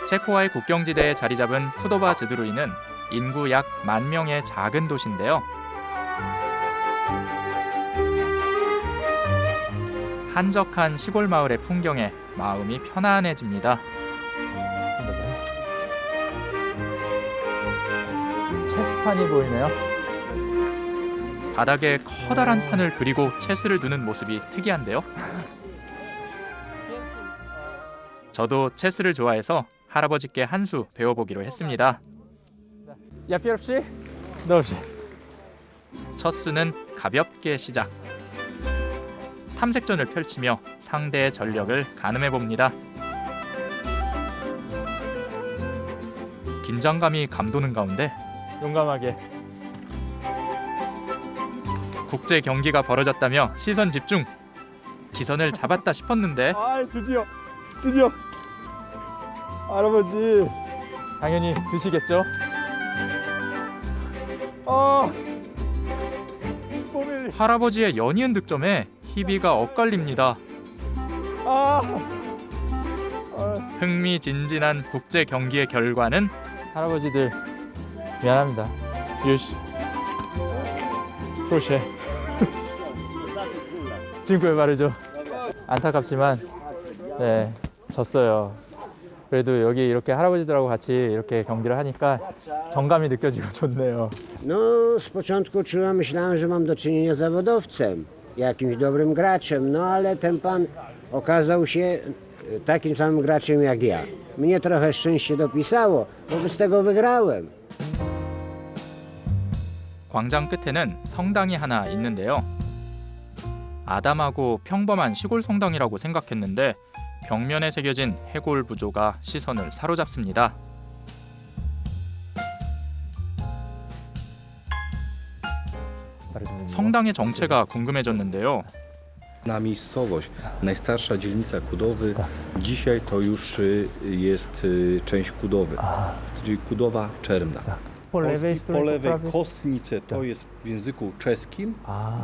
체코와의 국경지대에 자리 잡은 쿠도바 즈드루이는 인구 약 10,000명의 작은 도시인데요. 한적한 시골 마을의 풍경에 마음이 편안해집니다. 체스판이 보이네요. 바닥에 커다란 판을 그리고 체스를 두는 모습이 특이한데요. 저도 체스를 좋아해서 할아버지께 한 수 배워보기로 했습니다. Ja pierwszy? Dobrze. 첫 수는 가볍게 시작. 탐색전을 펼치며 상대의 전력을 가늠해 봅니다. 긴장감이 감도는 가운데 용감하게. 국제 경기가 벌어졌다며 시선 집중. 기선을 잡았다 싶었는데 아, 드디어. 할아버지. 당연히 드시겠죠? 포밀리. 할아버지의 연이은 득점에 희비가 엇갈립니다. 흥미진진한 국제 경기의 결과는 할아버지들 미안합니다. 유시. 프로셰. 지금까지 말이죠. 안타깝지만 네, 졌어요. 그래도 여기 이렇게 할아버지들하고 같이 이렇게 경기를 하니까 정감이 느껴지고 좋네요. No, z początku myślałem, że mam do czynienia z zawodowcem, jakimś dobrym graczem, no ale ten pan okazał się takim samym graczem jak ja. Mnie trochę szczęście dopisało, wobec tego wygrałem. 광장 끝에는 성당이 하나 있는데요. 아담하고 평범한 시골 성당이라고 생각했는데 벽면에 새겨진 해골 부조가 시선을 사로잡습니다. 성당의 정체가 궁금해졌는데요. Na miejscowość, najstarsza dzielnica Kudowy, dzisiaj to już jest część Kudowy, czyli Kudowa Czermna. Po lewej Po stronie, po lewej prawej? Kostnice to jest w języku czeskim,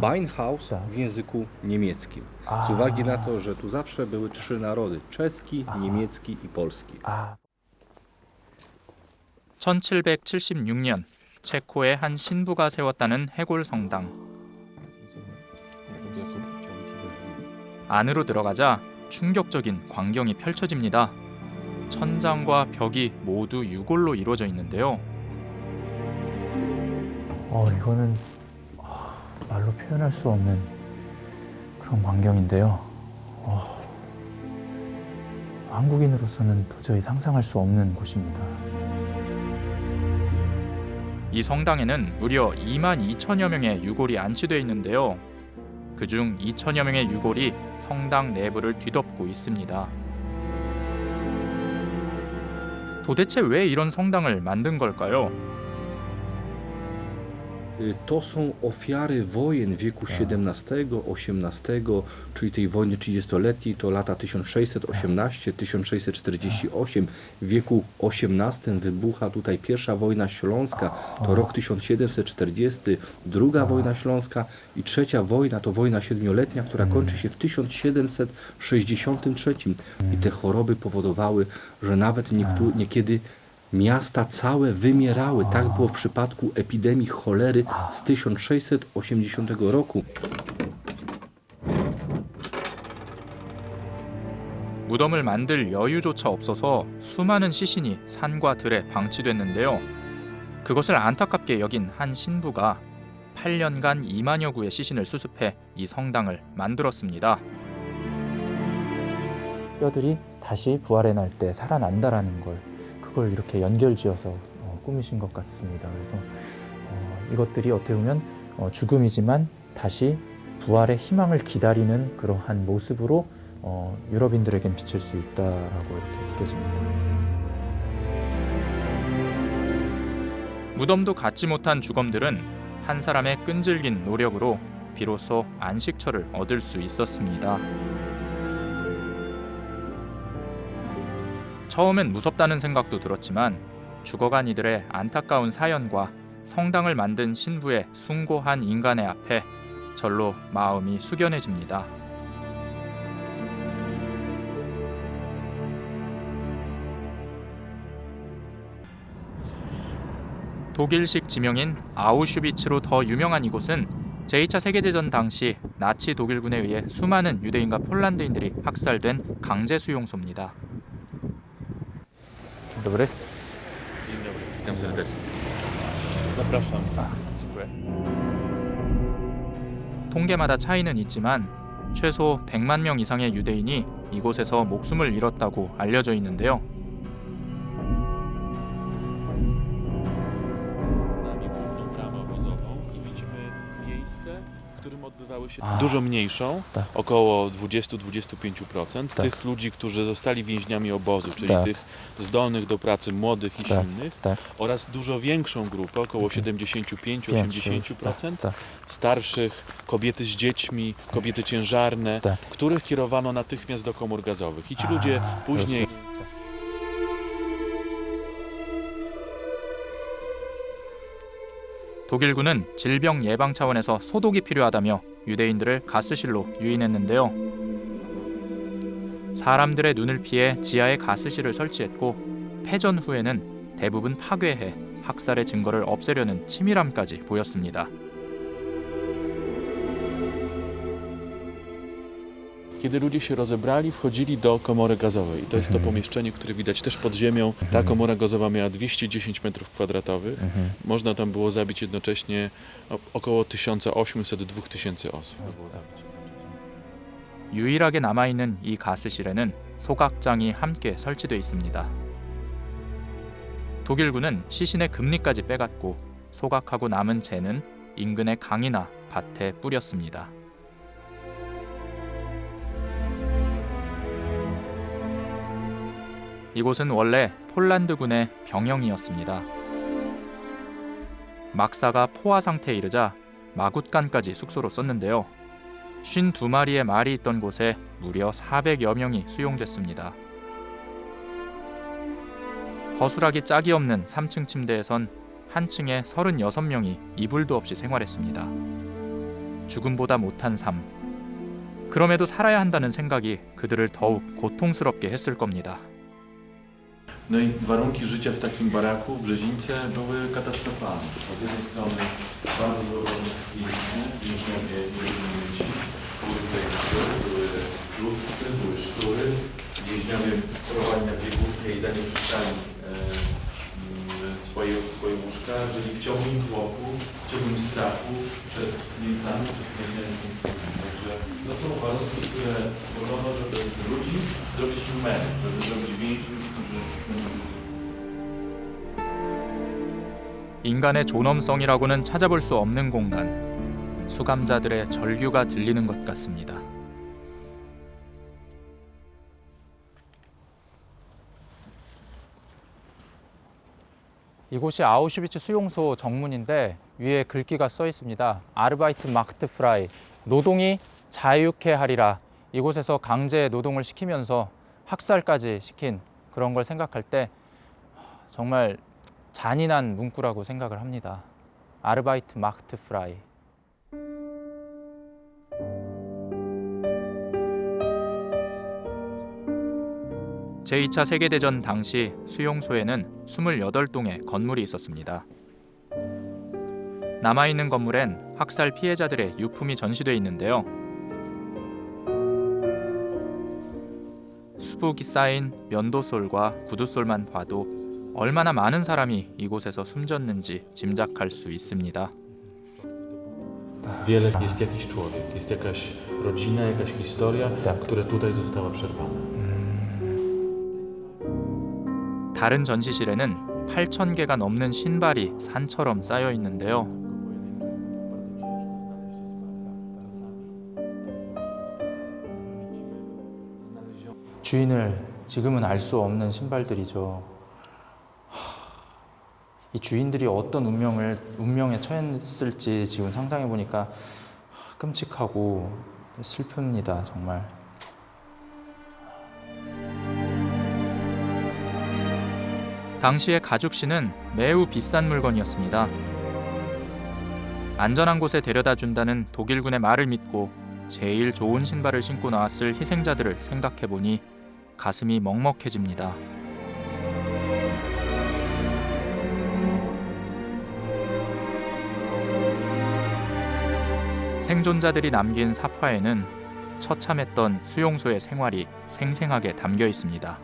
Beinhaus w języku niemieckim. Z uwagi na to, że tu zawsze były trzy narody, czeski, niemiecki i polski. 1776년 체코의 한 신부가 세웠다는 해골 성당. 안으로 들어가자 충격적인 광경이 펼쳐집니다. 천장과 벽이 모두 유골로 이루어져 있는데요. 이거는 말로 표현할 수 없는 그런 광경인데요. 한국인으로서는 도저히 상상할 수 없는 곳입니다. 이 성당에는 무려 22,000여 명의 유골이 안치되어 있는데요. 그중 2,000여 명의 유골이 성당 내부를 뒤덮고 있습니다. 도대체 왜 이런 성당을 만든 걸까요? To są ofiary wojen wieku XVII, XVIII, czyli tej wojny 30-letniej, to lata 1618-1648. W wieku XVIII wybucha tutaj pierwsza wojna śląska, to rok 1740, druga wojna śląska i trzecia wojna to wojna siedmioletnia, która kończy się w 1763. I te choroby powodowały, że nawet niekiedy miasta całe wymierały. Tak było w przypadku epidemii cholery z 1680 roku. 무덤을 만들 여유조차 없어서 수많은 시신이 산과 들에 방치됐는데요. 그것을 안타깝게 여긴 한 신부가 8년간 2만여 구의 시신을 수습해 이 성당을 만들었습니다. 뼈들이 다시 부활해 날 때 살아난다라는 그걸 이렇게 연결지어서 꾸미신 것 같습니다. 그래서 이것들이 어떻게 보면 죽음이지만 다시 부활의 희망을 기다리는 그러한 모습으로 유럽인들에겐 비칠 수 있다라고 이렇게 느껴집니다. 무덤도 갖지 못한 주검들은 한 사람의 끈질긴 노력으로 비로소 안식처를 얻을 수 있었습니다. 처음엔 무섭다는 생각도 들었지만 죽어간 이들의 안타까운 사연과 성당을 만든 신부의 숭고한 인간의 앞에 절로 마음이 숙연해집니다. 독일식 지명인 아우슈비츠로 더 유명한 이곳은 제2차 세계대전 당시 나치 독일군에 의해 수많은 유대인과 폴란드인들이 학살된 강제 수용소입니다. Dobry. Dzień dobry, witam serdecznie. Zapraszam. dziękuję. 통계마다 차이는 있지만 최소 100만 명 이상의 유대인이 이곳에서 목숨을 잃었다고 알려져 있는데요. Nami główną bramę obozową i widzimy miejsce, w którym odbywały się A, dużo mniejszą, tak. około 20-25% Tak. tych ludzi, którzy zostali więźniami obozu, czyli Tak. tych zdolnych do pracy młodych i Tak, silnych, tak. oraz dużo większą grupę, około 75-80% Tak. starszych, kobiety z dziećmi, kobiety ciężarne, Tak. których kierowano natychmiast do komór gazowych. I ci ludzie później 독일군은 질병 예방 차원에서 소독이 필요하다며 유대인들을 가스실로 유인했는데요. 사람들의 눈을 피해 지하에 가스실을 설치했고 패전 후에는 대부분 파괴해 학살의 증거를 없애려는 치밀함까지 보였습니다. Kiedy ludzie się rozebrali, wchodzili do komory gazowej. I to jest to pomieszczenie, które widać też pod ziemią. Ta komora gazowa miała 210 metrów kwadratowych. Można tam było zabić jednocześnie około 1800-2000 osób. 유일하게 남아있는 이 가스실에는 소각장이 함께 설치되어 있습니다. 독일군은 시신의 금리까지 빼갔고 소각하고 남은 재는 인근의 강이나 밭에 뿌렸습니다. 이곳은 원래 폴란드군의 병영이었습니다. 막사가 포화 상태에 이르자 마굿간까지 숙소로 썼는데요. 52마리의 말이 있던 곳에 무려 400여 명이 수용됐습니다. 허술하기 짝이 없는 3층 침대에선 한 층에 36명이 이불도 없이 생활했습니다. 죽음보다 못한 삶. 그럼에도 살아야 한다는 생각이 그들을 더욱 고통스럽게 했을 겁니다. No i warunki życia w takim baraku w Brzezińce były katastrofalne. Z jednej strony bardzo były warunki piękne, więźniowie dzieci, były tutaj mszy, były pluskwy, były szczury. Więźniowie chorowali na biegówkę i zanieczyszczali swoje łóżka, żyli w ciągłym tłoku, w ciągłym strachu przed Niemcami, przed więźniami funkcjonami. Także to są warunki, które spowodowały, żeby z ludzi zrobić numery, żeby zrobić więźniów, którzy będą 인간의 존엄성이라고는 찾아볼 수 없는 공간. 수감자들의 절규가 들리는 것 같습니다. 이곳이 아우슈비츠 수용소 정문인데 위에 글귀가 써 있습니다. 아르바이트 마크트 프라이, 노동이 자유케 하리라. 이곳에서 강제 노동을 시키면서 학살까지 시킨 그런 걸 생각할 때 정말 잔인한 문구라고 생각을 합니다. 아르바이트 마크트 프라이. 제2차 세계대전 당시 수용소에는 28동의 건물이 있었습니다. 남아있는 건물엔 학살 피해자들의 유품이 전시돼 있는데요. 수북이 쌓인 면도솔과 구두솔만 봐도 얼마나 많은 사람이 이곳에서 숨졌는지 짐작할 수 있습니다. Wiele jest jakiś człowiek, jest jakaś rodzina, jakaś historia, która tutaj została przerwana. 다른 전시실에는 8,000개가 넘는 신발이 산처럼 쌓여 있는데요. 주인을 지금은 알 수 없는 신발들이죠. 이 주인들이 어떤 운명에 처했을지 지금 상상해 보니까 끔찍하고 슬픕니다, 정말. 당시의 가죽신은 매우 비싼 물건이었습니다. 안전한 곳에 데려다 준다는 독일군의 말을 믿고 제일 좋은 신발을 신고 나왔을 희생자들을 생각해 보니 가슴이 먹먹해집니다. 생존자들이 남긴 삽화에는 처참했던 수용소의 생활이 생생하게 담겨 있습니다.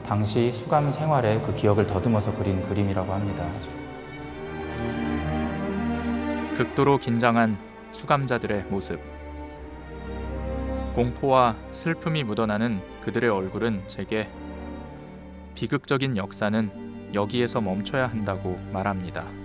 당시 수감 생활의 그 기억을 더듬어서 그린 그림이라고 합니다. 극도로 긴장한 수감자들의 모습. 공포와 슬픔이 묻어나는 그들의 얼굴은 제게 비극적인 역사는 여기에서 멈춰야 한다고 말합니다.